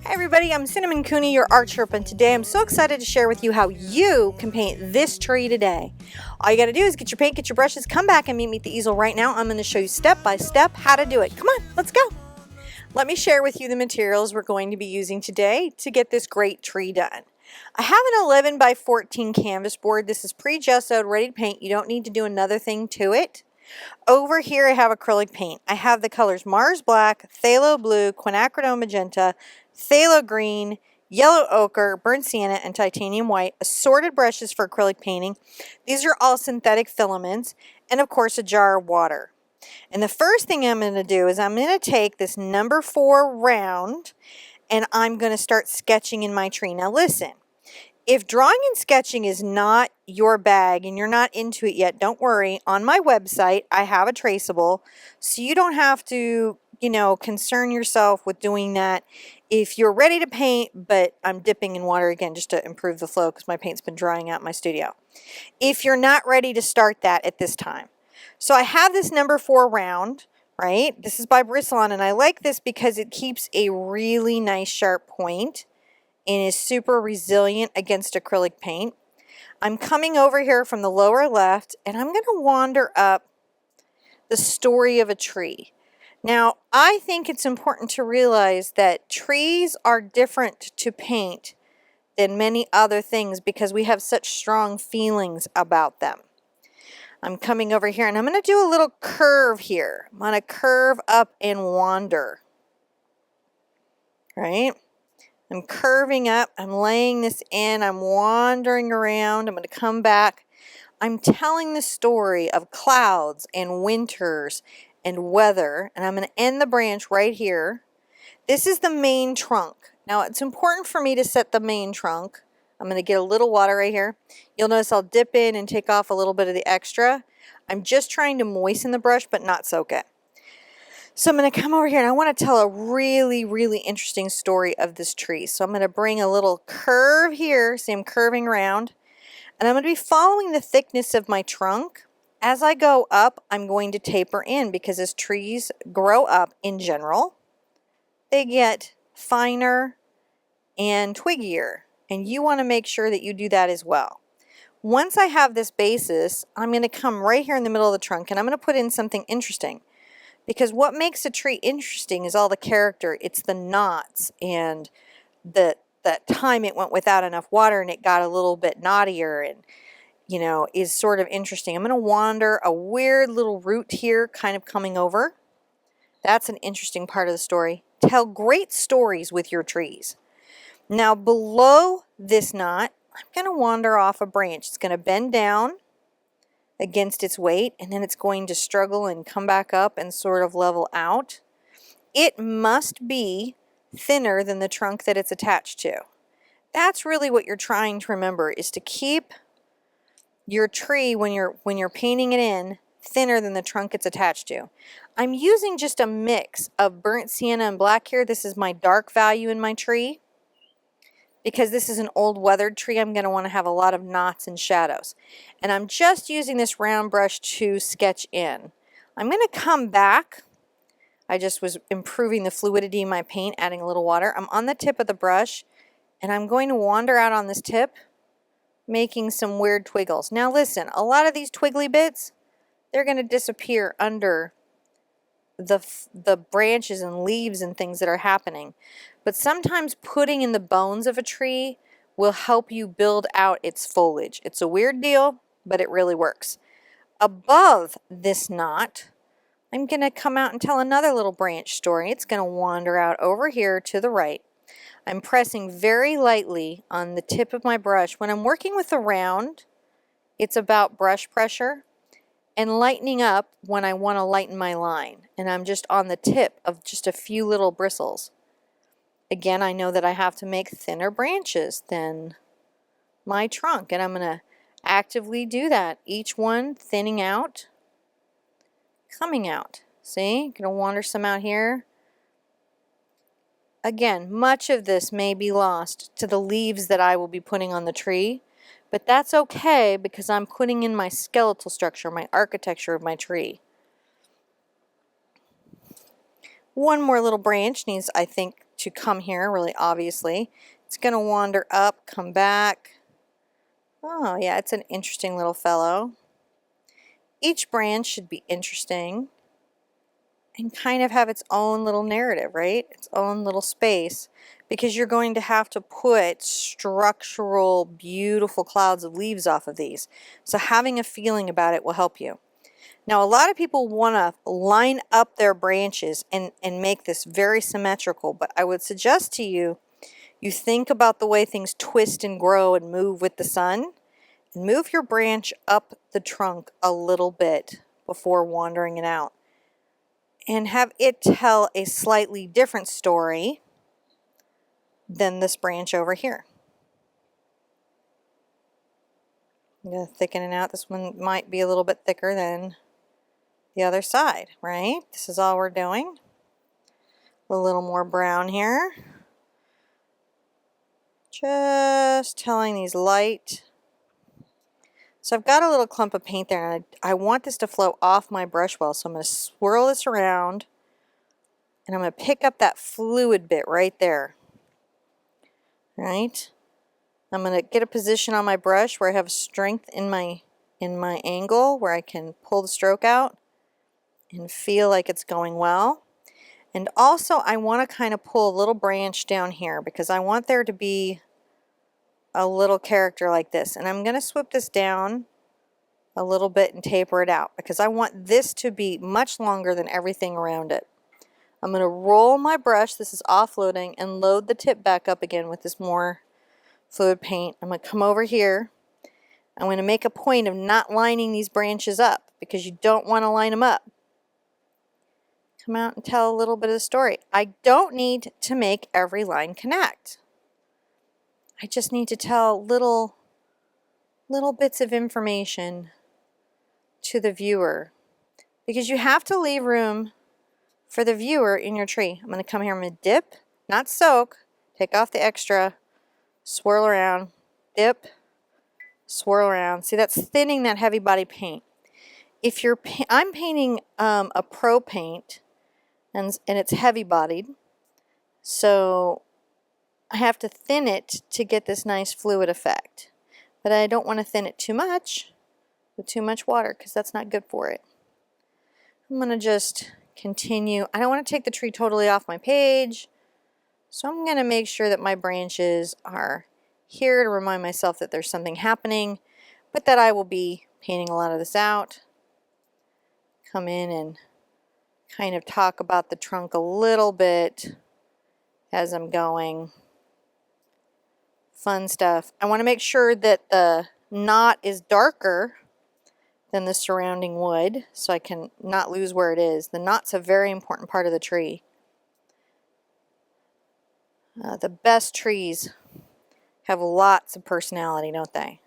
Hey everybody, I'm Cinnamon Cooney, your art Sherpa, and today I'm so excited to share with you how you can paint this tree today. All you gotta do is get your paint, get your brushes, come back and meet me at the easel right now. I'm gonna show you step by step how to do it. Come on, let's go. Let me share with you the materials we're going to be using today to get this great tree done. I have an 11 by 14 canvas board. This is pre-gessoed, ready to paint. You don't need to do another thing to it. Over here I have acrylic paint. I have the colors Mars Black, Phthalo Blue, Quinacridone Magenta, Phthalo Green, Yellow Ochre, Burnt Sienna, and Titanium White. Assorted brushes for acrylic painting. These are all synthetic filaments, and of course a jar of water. And the first thing I'm going to do is I'm going to take this number 4 round and I'm going to start sketching in my tree. Now listen. If drawing and sketching is not your bag and you're not into it yet, don't worry. On my website, I have a traceable, so you don't have to, concern yourself with doing that. If you're ready to paint, but I'm dipping in water again just to improve the flow because my paint's been drying out in my studio. If you're not ready to start that at this time. So I have this number 4 round, right? This is by Bristlon, and I like this because it keeps a really nice sharp point and is super resilient against acrylic paint. I'm coming over here from the lower left and I'm going to wander up the story of a tree. Now, I think it's important to realize that trees are different to paint than many other things because we have such strong feelings about them. I'm coming over here and I'm going to do a little curve here. I'm going to curve up and wander. Right? I'm curving up, I'm laying this in, I'm wandering around, I'm going to come back. I'm telling the story of clouds and winters and weather, and I'm going to end the branch right here. This is the main trunk. Now it's important for me to set the main trunk. I'm going to get a little water right here. You'll notice I'll dip in and take off a little bit of the extra. I'm just trying to moisten the brush but not soak it. So I'm going to come over here and I want to tell a really, really interesting story of this tree. So I'm going to bring a little curve here. See, I'm curving around. And I'm going to be following the thickness of my trunk. As I go up, I'm going to taper in because as trees grow up in general, they get finer and twiggier. And you want to make sure that you do that as well. Once I have this basis, I'm going to come right here in the middle of the trunk and I'm going to put in something interesting. Because what makes a tree interesting is all the character. It's the knots and that time it went without enough water and it got a little bit knottier and, is sort of interesting. I'm going to wander a weird little root here kind of coming over. That's an interesting part of the story. Tell great stories with your trees. Now below this knot, I'm going to wander off a branch. It's going to bend down against its weight, and then it's going to struggle and come back up and sort of level out. It must be thinner than the trunk that it's attached to. That's really what you're trying to remember, is to keep your tree when you're painting it in thinner than the trunk it's attached to. I'm using just a mix of burnt sienna and black here. This is my dark value in my tree. Because this is an old weathered tree, I'm going to want to have a lot of knots and shadows. And I'm just using this round brush to sketch in. I'm going to come back. I just was improving the fluidity in my paint, adding a little water. I'm on the tip of the brush, and I'm going to wander out on this tip, making some weird twiggles. Now listen, a lot of these twiggly bits, they're going to disappear under the branches and leaves and things that are happening. But sometimes putting in the bones of a tree will help you build out its foliage. It's a weird deal, but it really works. Above this knot, I'm going to come out and tell another little branch story. It's going to wander out over here to the right. I'm pressing very lightly on the tip of my brush. When I'm working with a round, it's about brush pressure and lightening up when I want to lighten my line. And I'm just on the tip of just a few little bristles. Again, I know that I have to make thinner branches than my trunk, and I'm going to actively do that. Each one thinning out, coming out. See, I'm going to wander some out here. Again, much of this may be lost to the leaves that I will be putting on the tree, but that's okay because I'm putting in my skeletal structure, my architecture of my tree. One more little branch needs, I think, to come here, really obviously. It's going to wander up, come back. Oh yeah, it's an interesting little fellow. Each branch should be interesting and kind of have its own little narrative, right? Its own little space, because you're going to have to put structural, beautiful clouds of leaves off of these. So having a feeling about it will help you. Now, a lot of people want to line up their branches and make this very symmetrical, but I would suggest to you, you think about the way things twist and grow and move with the sun, and move your branch up the trunk a little bit before wandering it out. And have it tell a slightly different story than this branch over here. I'm going to thicken it out. This one might be a little bit thicker than the other side, right? This is all we're doing. A little more brown here. Just telling these light. So I've got a little clump of paint there, and I want this to flow off my brush well, so I'm going to swirl this around, and I'm going to pick up that fluid bit right there. Right? I'm going to get a position on my brush where I have strength in my angle, where I can pull the stroke out and feel like it's going well. And also I want to kind of pull a little branch down here, because I want there to be a little character like this. And I'm going to swoop this down a little bit and taper it out, because I want this to be much longer than everything around it. I'm going to roll my brush, this is offloading, and load the tip back up again with this more fluid paint. I'm going to come over here. I'm going to make a point of not lining these branches up, because you don't want to line them up. Come out and tell a little bit of the story. I don't need to make every line connect. I just need to tell little bits of information to the viewer, because you have to leave room for the viewer in your tree. I'm going to come here, I'm going to dip, not soak, take off the extra, swirl around, dip, swirl around. See, that's thinning that heavy body paint. If you're, I'm painting a pro paint, and it's heavy bodied, so I have to thin it to get this nice fluid effect. But I don't want to thin it too much with too much water, because that's not good for it. I'm going to just continue. I don't want to take the tree totally off my page, so I'm going to make sure that my branches are here to remind myself that there's something happening, but that I will be painting a lot of this out. Come in and kind of talk about the trunk a little bit as I'm going. Fun stuff. I want to make sure that the knot is darker than the surrounding wood, so I can not lose where it is. The knot's a very important part of the tree. The best trees have lots of personality, don't they?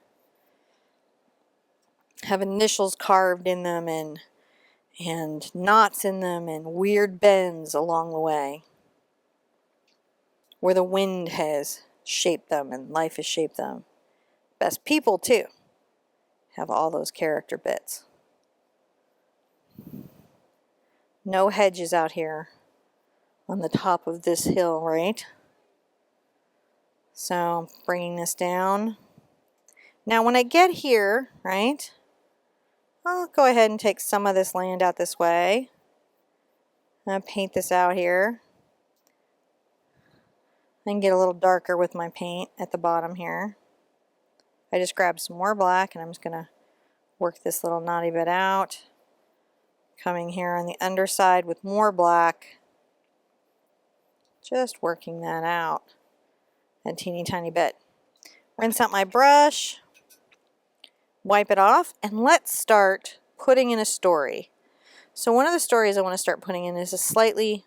Have initials carved in them, and knots in them, and weird bends along the way, where the wind has shaped them and life has shaped them. Best people, too, have all those character bits. No hedges out here on the top of this hill, right? So, bringing this down. Now, when I get here, right, I'll go ahead and take some of this land out this way. I'll paint this out here. I can get a little darker with my paint at the bottom here. I just grabbed some more black, and I'm just going to work this little knotty bit out. Coming here on the underside with more black. Just working that out a teeny tiny bit. Rinse out my brush, wipe it off, and let's start putting in a story. So one of the stories I want to start putting in is a slightly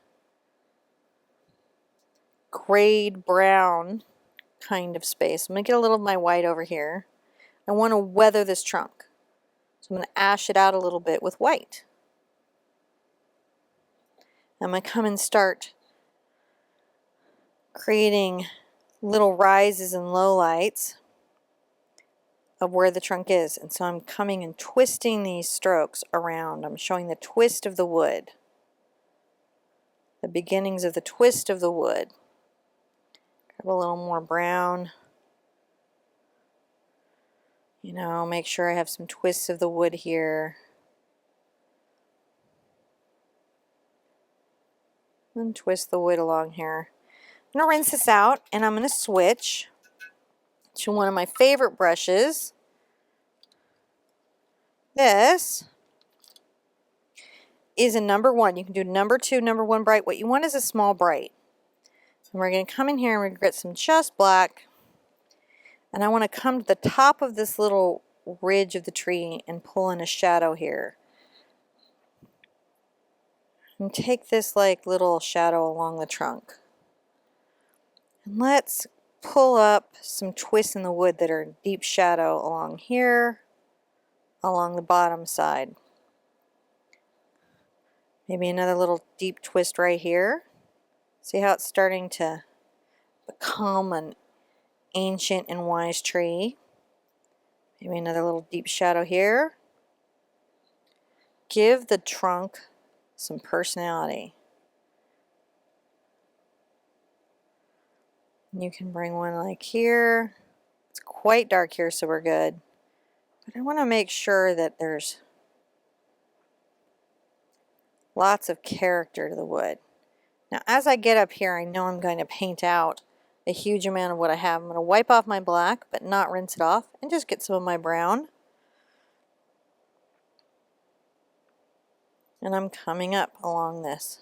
grayed brown kind of space. I'm going to get a little of my white over here. I want to weather this trunk. So I'm going to ash it out a little bit with white. I'm going to come and start creating little rises and lowlights of where the trunk is. And so I'm coming and twisting these strokes around. I'm showing the twist of the wood. The beginnings of the twist of the wood. Grab a little more brown. You know, make sure I have some twists of the wood here. And twist the wood along here. I'm going to rinse this out, and I'm going to switch to one of my favorite brushes. This is a number 1. You can do number 2, number 1 bright. What you want is a small bright. And we're going to come in here and we're going to get some just black. And I want to come to the top of this little ridge of the tree and pull in a shadow here. And take this like little shadow along the trunk. And let's pull up some twists in the wood that are deep shadow along here, along the bottom side. Maybe another little deep twist right here. See how it's starting to become an ancient and wise tree. Maybe another little deep shadow here. Give the trunk some personality. You can bring one like here. It's quite dark here, so we're good. But I want to make sure that there's lots of character to the wood. Now, as I get up here, I know I'm going to paint out a huge amount of what I have. I'm going to wipe off my black, but not rinse it off, and just get some of my brown. And I'm coming up along this.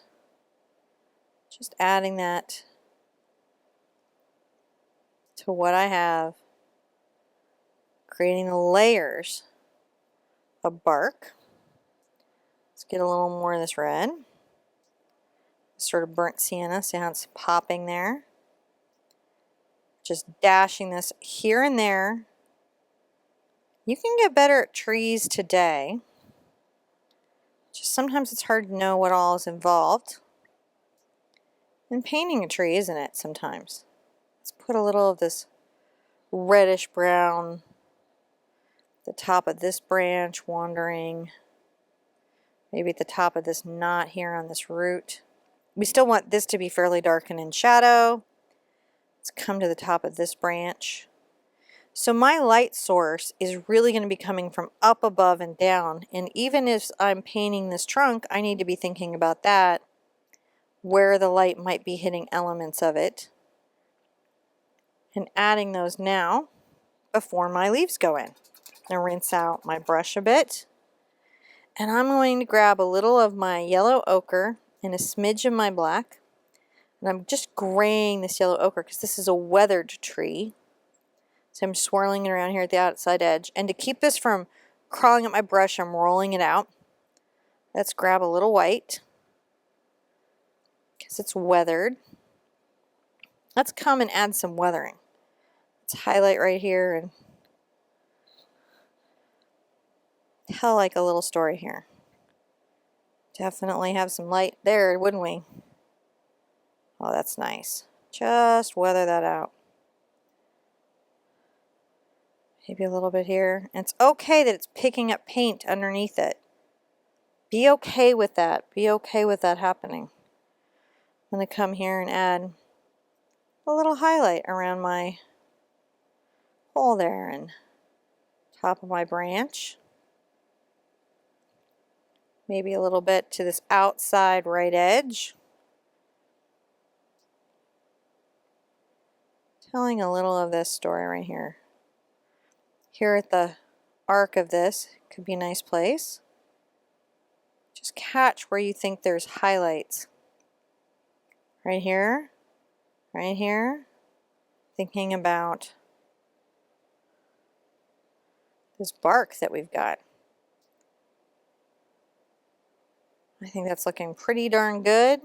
Just adding that to what I have. Creating the layers of bark. Let's get a little more of this red. Sort of burnt sienna, see how it's popping there? Just dashing this here and there. You can get better at trees today. Just sometimes it's hard to know what all is involved in painting a tree, isn't it, sometimes? Let's put a little of this reddish brown at the top of this branch, wandering maybe at the top of this knot here on this root. We still want this to be fairly dark and in shadow. Let's come to the top of this branch. So my light source is really going to be coming from up above and down. And even if I'm painting this trunk, I need to be thinking about that, where the light might be hitting elements of it. And adding those now before my leaves go in. I'm going to rinse out my brush a bit. And I'm going to grab a little of my yellow ochre and a smidge of my black. And I'm just graying this yellow ochre because this is a weathered tree. So I'm swirling it around here at the outside edge. And to keep this from crawling up my brush, I'm rolling it out. Let's grab a little white because it's weathered. Let's come and add some weathering. Let's highlight right here and tell like a little story here. Definitely have some light there, wouldn't we? Oh, that's nice. Just weather that out. Maybe a little bit here. And it's okay that it's picking up paint underneath it. Be okay with that. Be okay with that happening. I'm going to come here and add a little highlight around my hole there and top of my branch. Maybe a little bit to this outside right edge. Telling a little of this story right here. Here at the arc of this could be a nice place. Just catch where you think there's highlights. Right here, right here. Thinking about this bark that we've got. I think that's looking pretty darn good.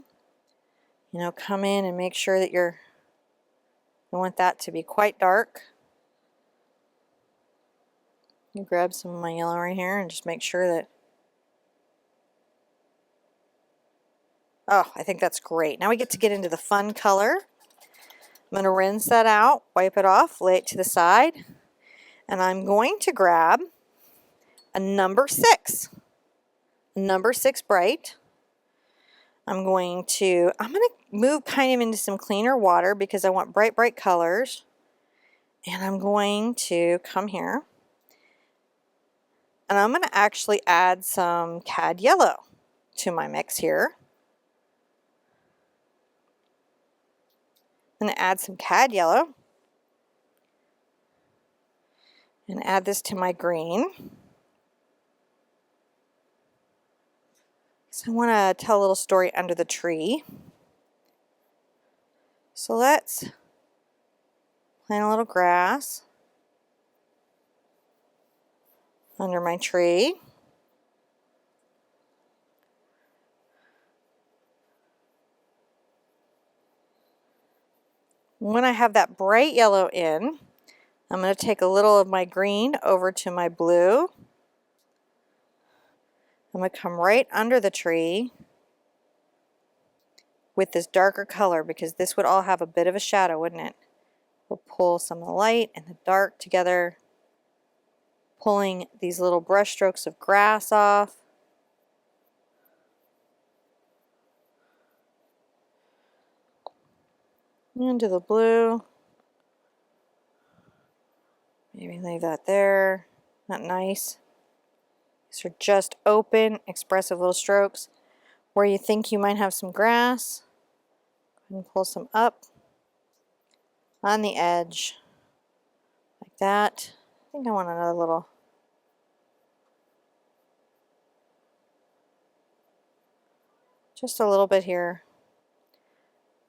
You know, come in and make sure that you want that to be quite dark. You grab some of my yellow right here and just make sure that, oh, I think that's great. Now we get to get into the fun color. I'm going to rinse that out, wipe it off, lay it to the side, and I'm going to grab a number 6 bright. I'm going to move kind of into some cleaner water because I want bright, bright colors. And I'm going to come here and I'm going to actually add some cad yellow to my mix here. I'm going to add some cad yellow and add this to my green. So I want to tell a little story under the tree. So let's plant a little grass under my tree. When I have that bright yellow in, I'm going to take a little of my green over to my blue. I'm going to come right under the tree with this darker color because this would all have a bit of a shadow, wouldn't it? We'll pull some of the light and the dark together, pulling these little brush strokes of grass off. Into the blue. Maybe leave that there. Not nice. These are just open, expressive little strokes. Where you think you might have some grass, and pull some up on the edge like that. I think I want another little. Just a little bit here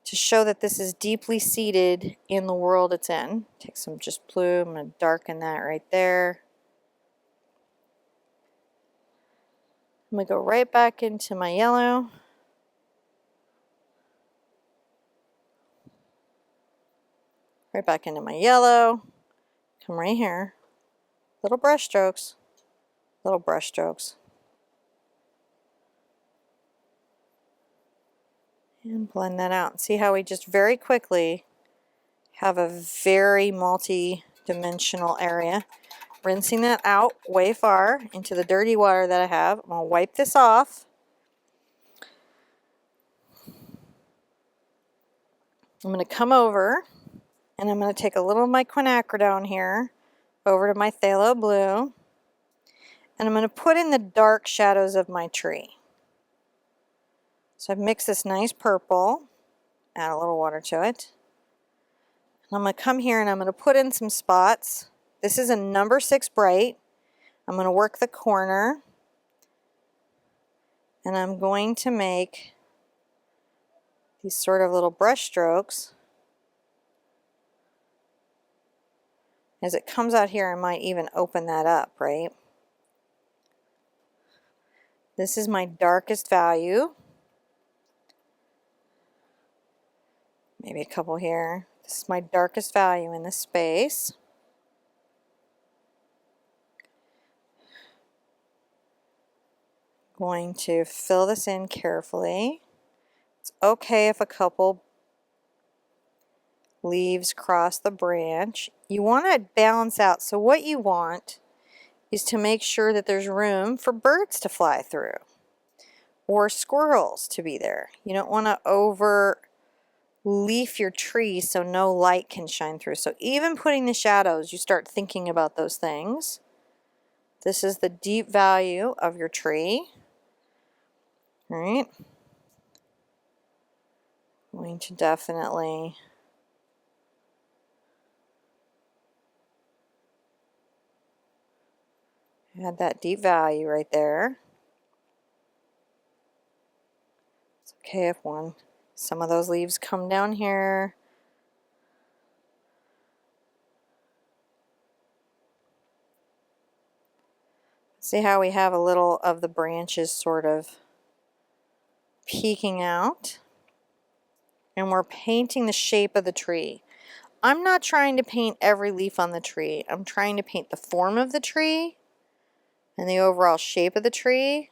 to show that this is deeply seated in the world it's in. Take some just blue. I'm going to darken that right there. I'm going to go right back into my yellow. Right back into my yellow. Come right here. Little brush strokes. Little brush strokes. And blend that out. See how we just very quickly have a very multi-dimensional area. Rinsing that out way far into the dirty water that I have. I'm going to wipe this off. I'm going to come over and I'm going to take a little of my quinacridone here over to my phthalo blue. And I'm going to put in the dark shadows of my tree. So I've mixed this nice purple, add a little water to it. And I'm going to come here and I'm going to put in some spots. This is a number 6 bright. I'm going to work the corner. And I'm going to make these sort of little brush strokes. As it comes out here, I might even open that up, right? This is my darkest value. Maybe a couple here. This is my darkest value in this space. Going to fill this in carefully. It's okay if a couple leaves cross the branch. You want to balance out. So what you want is to make sure that there's room for birds to fly through or squirrels to be there. You don't want to over leaf your tree so no light can shine through. So even putting the shadows, you start thinking about those things. This is the deep value of your tree. All right. Going to definitely add that deep value right there. It's okay if some of those leaves come down here. See how we have a little of the branches sort of peeking out? And we're painting the shape of the tree. I'm not trying to paint every leaf on the tree. I'm trying to paint the form of the tree and the overall shape of the tree.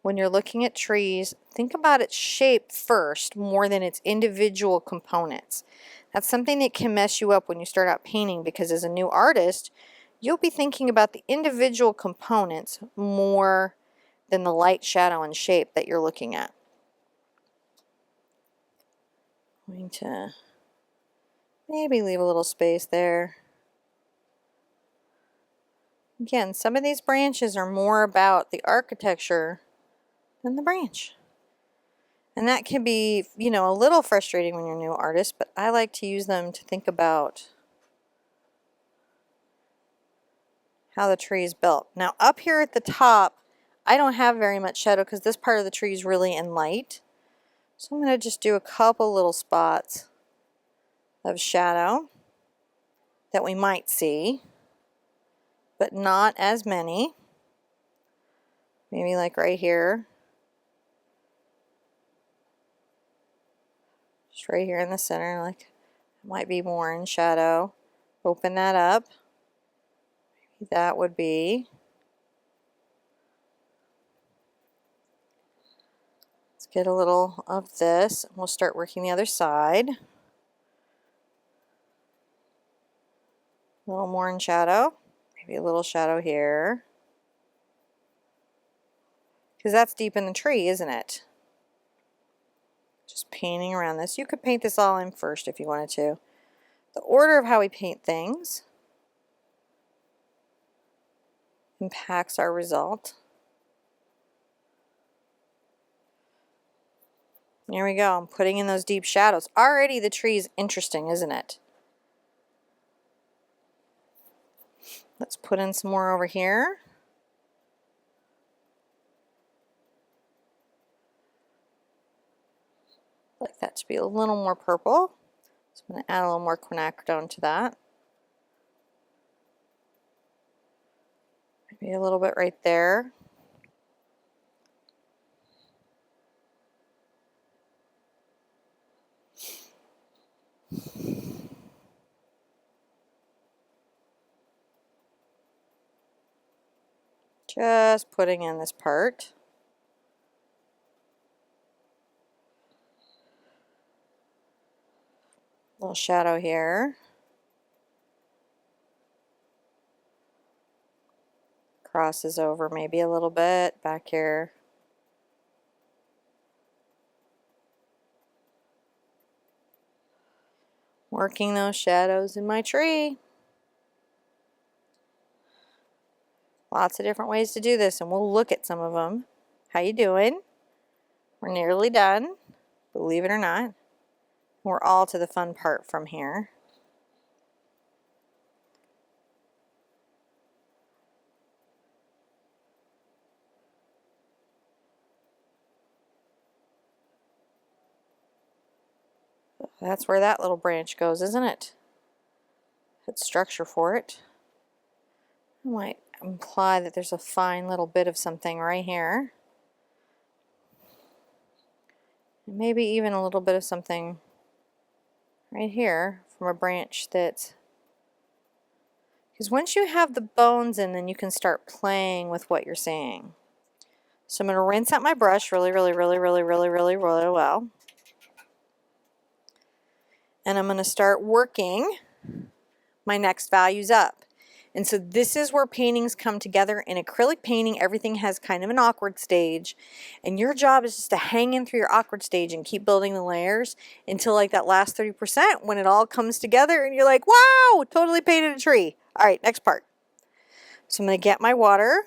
When you're looking at trees, think about its shape first more than its individual components. That's something that can mess you up when you start out painting, because as a new artist, you'll be thinking about the individual components more than the light, shadow, and shape that you're looking at. I'm going to maybe leave a little space there. Again, some of these branches are more about the architecture than the branch. And that can be, you know, a little frustrating when you're a new artist, but I like to use them to think about how the tree is built. Now up here at the top, I don't have very much shadow because this part of the tree is really in light. So I'm going to just do a couple little spots of shadow that we might see, but not as many. Maybe like right here. Just right here in the center, like it might be more in shadow. Open that up. Maybe that would be. Let's get a little of this. We'll start working the other side. A little more in shadow. Maybe a little shadow here. Because that's deep in the tree, isn't it? Just painting around this. You could paint this all in first if you wanted to. The order of how we paint things impacts our result. There we go. I'm putting in those deep shadows. Already the tree is interesting, isn't it? Let's put in some more over here. I'd like that to be a little more purple. So I'm going to add a little more quinacridone to that. Maybe a little bit right there. Just putting in this part. A little shadow here. Crosses over maybe a little bit back here. Working those shadows in my tree. Lots of different ways to do this, and we'll look at some of them. How you doing? We're nearly done, believe it or not. We're all to the fun part from here. That's where that little branch goes, isn't it? It's structure for it. I might imply that there's a fine little bit of something right here. And maybe even a little bit of something right here from a branch that's... Because once you have the bones in, then you can start playing with what you're seeing. So I'm going to rinse out my brush really well. And I'm going to start working my next values up. And so this is where paintings come together. In acrylic painting, everything has kind of an awkward stage. And your job is just to hang in through your awkward stage and keep building the layers until like that last 30% when it all comes together and you're like, wow, totally painted a tree. All right, next part. So I'm going to get my water,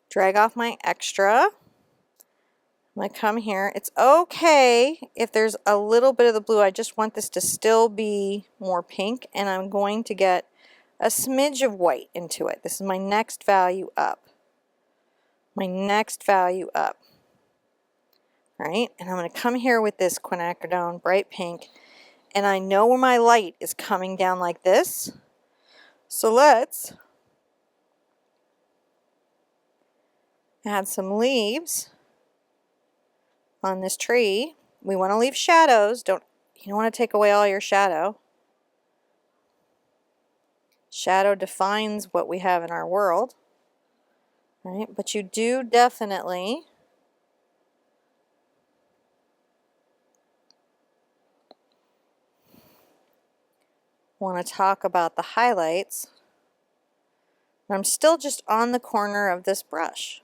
drag off my extra. I'm going to come here. It's okay if there's a little bit of the blue. I just want this to still be more pink, and I'm going to get a smidge of white into it. This is my next value up. My next value up. All right, and I'm going to come here with this quinacridone bright pink, and I know where my light is coming down like this. So let's add some leaves on this tree. We want to leave shadows. You don't want to take away all your shadow. Shadow defines what we have in our world, right? But you do definitely want to talk about the highlights. I'm still just on the corner of this brush.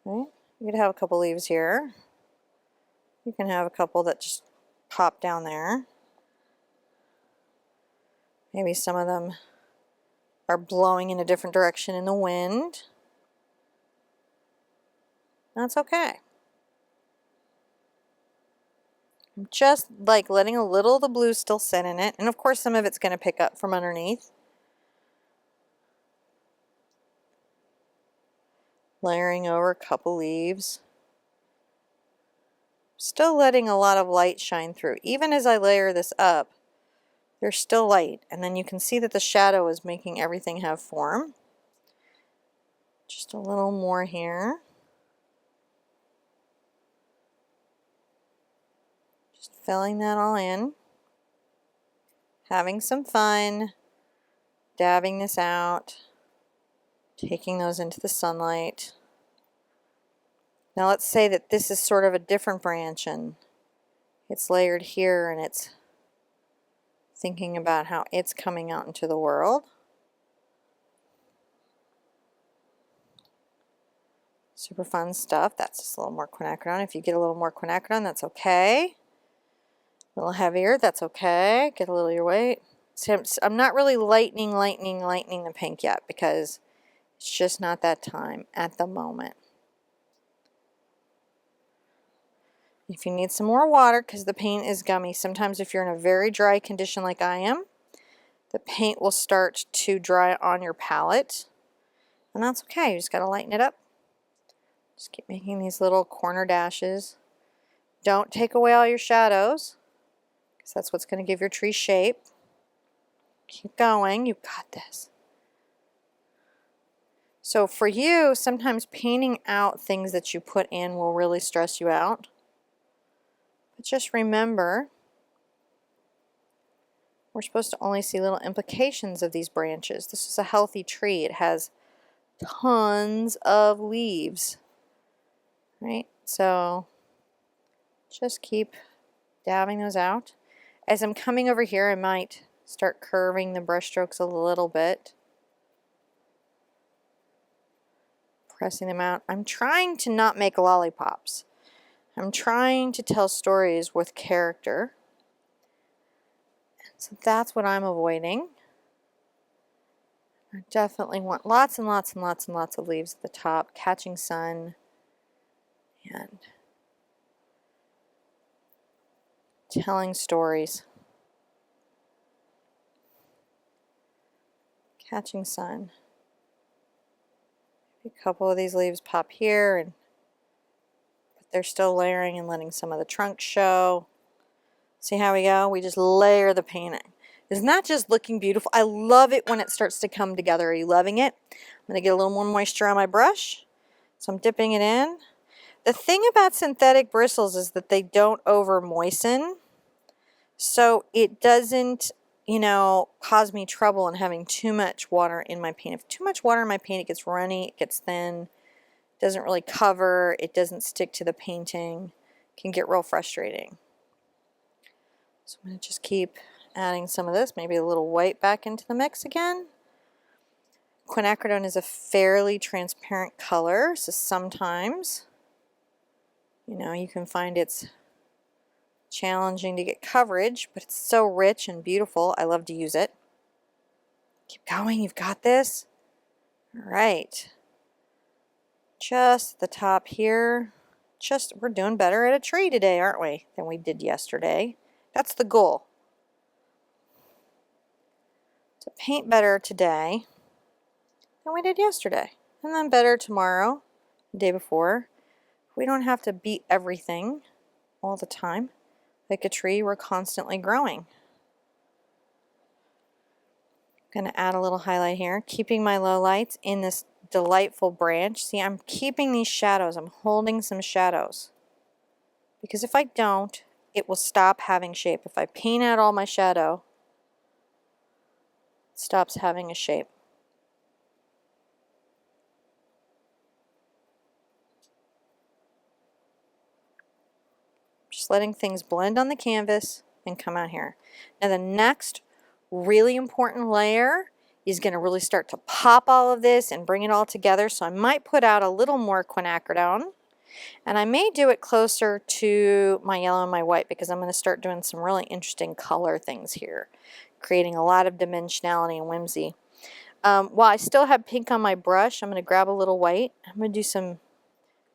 Right? You could have a couple leaves here. You can have a couple that just pop down there. Maybe some of them are blowing in a different direction in the wind. That's okay. I'm just like letting a little of the blue still sit in it. And of course some of it's going to pick up from underneath. Layering over a couple leaves. Still letting a lot of light shine through. Even as I layer this up, there's still light. And then you can see that the shadow is making everything have form. Just a little more here. Just filling that all in. Having some fun. Dabbing this out. Taking those into the sunlight. Now let's say that this is sort of a different branch and it's layered here and it's thinking about how it's coming out into the world. Super fun stuff. That's just a little more quinacridone. If you get a little more quinacridone, that's okay. A little heavier, that's okay. Get a little of your weight. So I'm not really lightening the pink yet because it's just not that time at the moment. If you need some more water, because the paint is gummy, sometimes if you're in a very dry condition like I am, the paint will start to dry on your palette. And that's okay, you just got to lighten it up. Just keep making these little corner dashes. Don't take away all your shadows, because that's what's going to give your tree shape. Keep going, you've got this. So for you, sometimes painting out things that you put in will really stress you out. But just remember, we're supposed to only see little implications of these branches. This is a healthy tree. It has tons of leaves, right? So just keep dabbing those out. As I'm coming over here, I might start curving the brush strokes a little bit. Pressing them out. I'm trying to not make lollipops. I'm trying to tell stories with character. So that's what I'm avoiding. I definitely want lots and lots and lots and lots of leaves at the top, catching sun, and telling stories. Catching sun. A couple of these leaves pop here, but they're still layering and letting some of the trunk show. See how we go? We just layer the painting. Isn't that just looking beautiful? I love it when it starts to come together. Are you loving it? I'm going to get a little more moisture on my brush. So I'm dipping it in. The thing about synthetic bristles is that they don't over moisten. So it doesn't, cause me trouble in having too much water in my paint. If too much water in my paint, it gets runny, it gets thin, it doesn't really cover, it doesn't stick to the painting. It can get real frustrating. So I'm going to just keep adding some of this, maybe a little white back into the mix again. Quinacridone is a fairly transparent color, so sometimes, you can find it's challenging to get coverage, but it's so rich and beautiful. I love to use it. Keep going, you've got this. All right. Just at the top here. We're doing better at a tree today, aren't we, than we did yesterday. That's the goal. To paint better today than we did yesterday. And then better tomorrow, the day before. We don't have to beat everything all the time. Like a tree, we're constantly growing. I'm going to add a little highlight here, keeping my lowlights in this delightful branch. See, I'm keeping these shadows. I'm holding some shadows. Because if I don't, it will stop having shape. If I paint out all my shadow, it stops having a shape. Just letting things blend on the canvas and come out here. Now the next really important layer is going to really start to pop all of this and bring it all together. So I might put out a little more quinacridone. And I may do it closer to my yellow and my white because I'm going to start doing some really interesting color things here, creating a lot of dimensionality and whimsy. While I still have pink on my brush, I'm going to grab a little white. I'm going to do some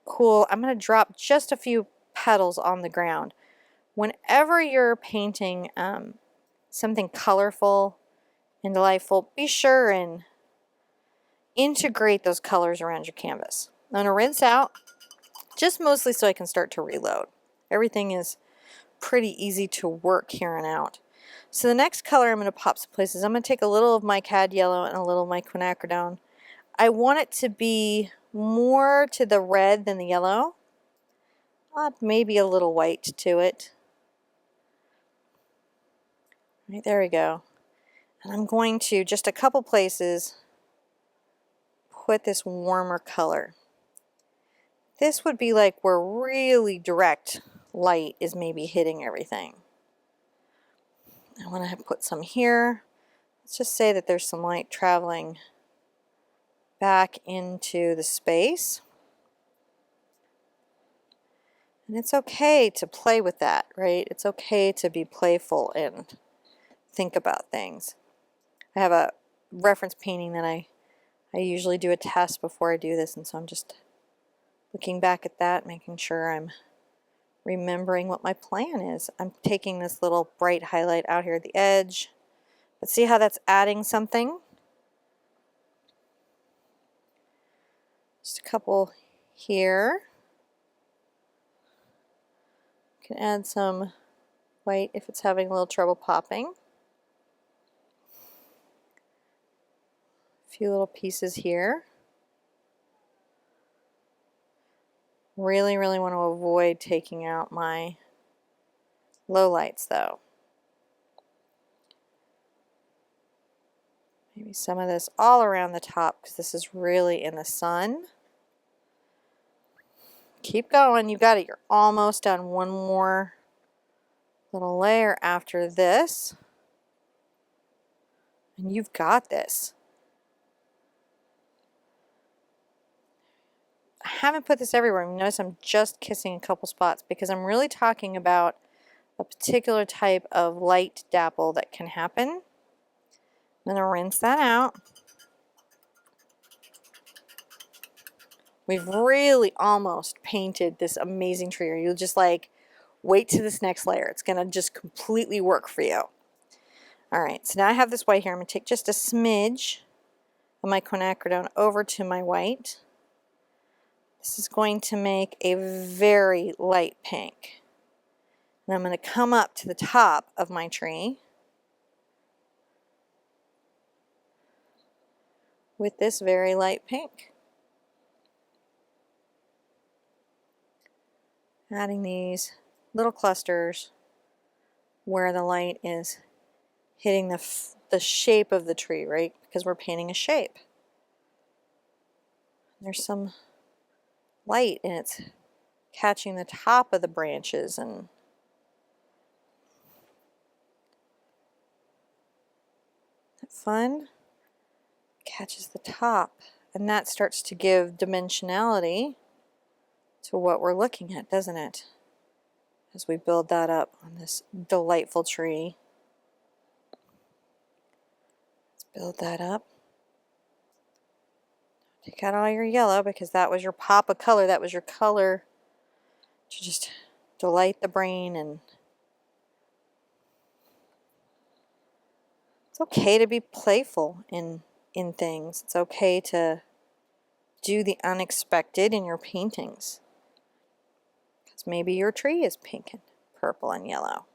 cool, I'm going to drop just a few petals on the ground. Whenever you're painting something colorful and delightful, be sure and integrate those colors around your canvas. I'm going to rinse out, just mostly so I can start to reload. Everything is pretty easy to work here and out. So the next color I'm going to pop some places. I'm going to take a little of my cad yellow and a little of my quinacridone. I want it to be more to the red than the yellow. I'll add maybe a little white to it. Right, there we go. And I'm going to, just a couple places, put this warmer color. This would be like where really direct light is maybe hitting everything. I want to put some here. Let's just say that there's some light traveling back into the space. And it's okay to play with that, right? It's okay to be playful and think about things. I have a reference painting that I usually do a test before I do this, and so I'm just looking back at that, making sure I'm remembering what my plan is. I'm taking this little bright highlight out here at the edge. But see how that's adding something? Just a couple here. You can add some white if it's having a little trouble popping. A few little pieces here. Really, really want to avoid taking out my lowlights though. Maybe some of this all around the top because this is really in the sun. Keep going, you got it. You're almost done. One more little layer after this. And you've got this. I haven't put this everywhere. Notice I'm just kissing a couple spots because I'm really talking about a particular type of light dapple that can happen. I'm going to rinse that out. We've really almost painted this amazing tree. Or you'll just like wait to this next layer. It's going to just completely work for you. Alright, so now I have this white here. I'm going to take just a smidge of my quinacridone over to my white. This is going to make a very light pink. And I'm going to come up to the top of my tree with this very light pink. Adding these little clusters where the light is hitting the shape of the tree, right? Because we're painting a shape. There's some light and it's catching the top of the branches and fun. Catches the top and that starts to give dimensionality to what we're looking at, doesn't it? As we build that up on this delightful tree. Let's build that up. Take out all your yellow because that was your pop of color. That was your color to just delight the brain. And it's okay to be playful in things. It's okay to do the unexpected in your paintings. Because maybe your tree is pink and purple and yellow.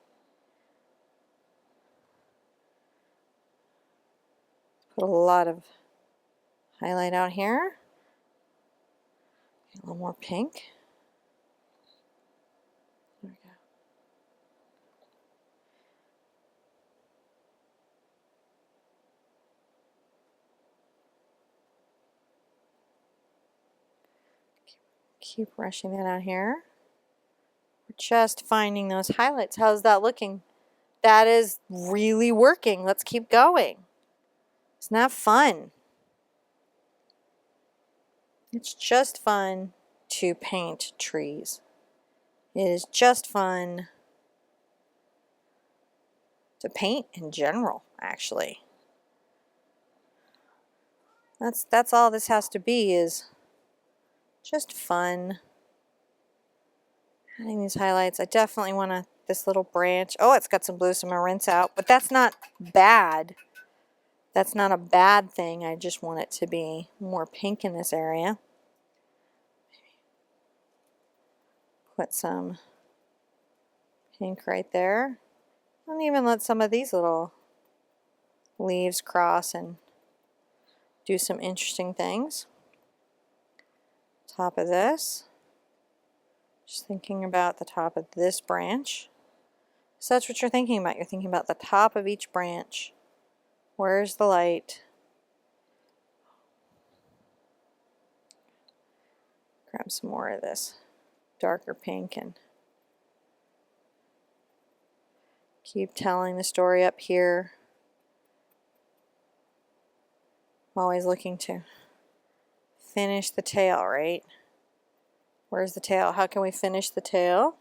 Put a lot of highlight out here. A little more pink. There we go. Keep brushing that out here. We're just finding those highlights. How's that looking? That is really working. Let's keep going. Isn't that fun? It's just fun to paint trees. It is just fun to paint in general, actually. That's all this has to be, is just fun. Adding these highlights. I definitely want this little branch. Oh, it's got some blue, so I'm gonna rinse out, but that's not bad. That's not a bad thing. I just want it to be more pink in this area. Put some pink right there. And even let some of these little leaves cross and do some interesting things. Top of this. Just thinking about the top of this branch. So that's what you're thinking about. You're thinking about the top of each branch. Where's the light? Grab some more of this darker pink and keep telling the story up here. I'm always looking to finish the tail, right? Where's the tail? How can we finish the tail?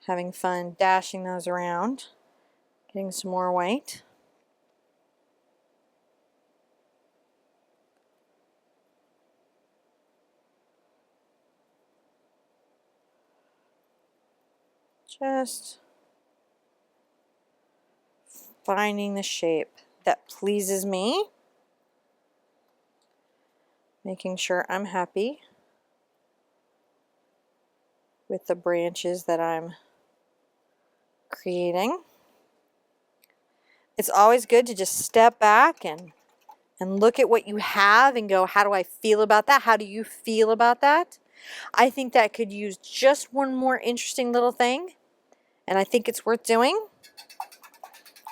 Having fun dashing those around. Getting some more white. Just finding the shape that pleases me. Making sure I'm happy with the branches that I'm creating. It's always good to just step back and look at what you have and go, how do I feel about that? How do you feel about that? I think that could use just one more interesting little thing, and I think it's worth doing.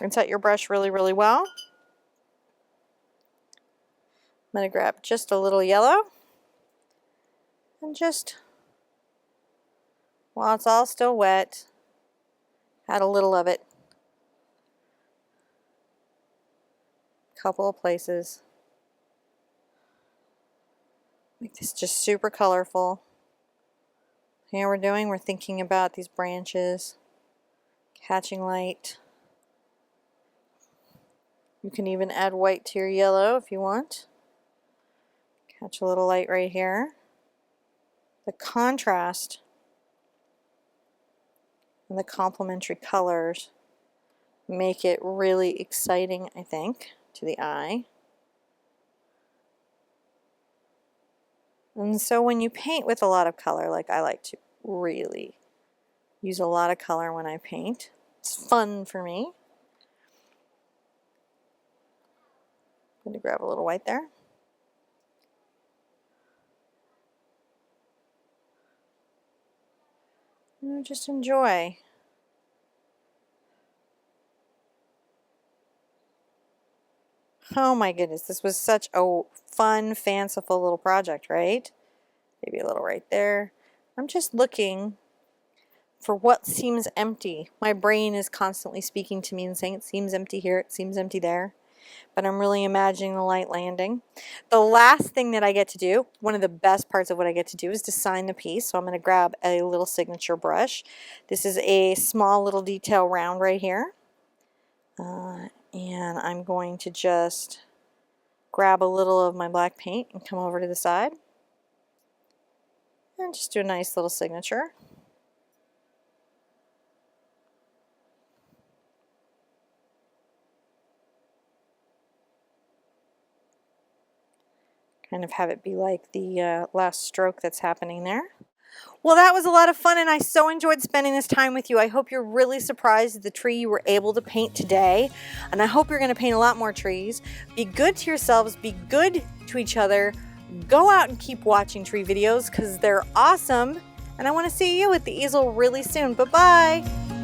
Rinse out your brush really, really well. I'm going to grab just a little yellow and just, while it's all still wet, add a little of it. Couple of places. Make this just super colorful. Here we're thinking about these branches, catching light. You can even add white to your yellow if you want. Catch a little light right here. The contrast and the complementary colors make it really exciting, I think, to the eye. And so when you paint with a lot of color, like I like to really use a lot of color when I paint, it's fun for me. I'm going to grab a little white there. And just enjoy. Oh my goodness, this was such a fun, fanciful little project, right? Maybe a little right there. I'm just looking for what seems empty. My brain is constantly speaking to me and saying it seems empty here, it seems empty there. But I'm really imagining the light landing. The last thing that I get to do, one of the best parts of what I get to do, is to sign the piece. So I'm going to grab a little signature brush. This is a small little detail round right here. And I'm going to just grab a little of my black paint and come over to the side. And just do a nice little signature. Kind of have it be like the last stroke that's happening there. Well, that was a lot of fun, and I so enjoyed spending this time with you. I hope you're really surprised at the tree you were able to paint today, and I hope you're going to paint a lot more trees. Be good to yourselves, be good to each other. Go out and keep watching tree videos because they're awesome, and I want to see you at the easel really soon. Bye-bye.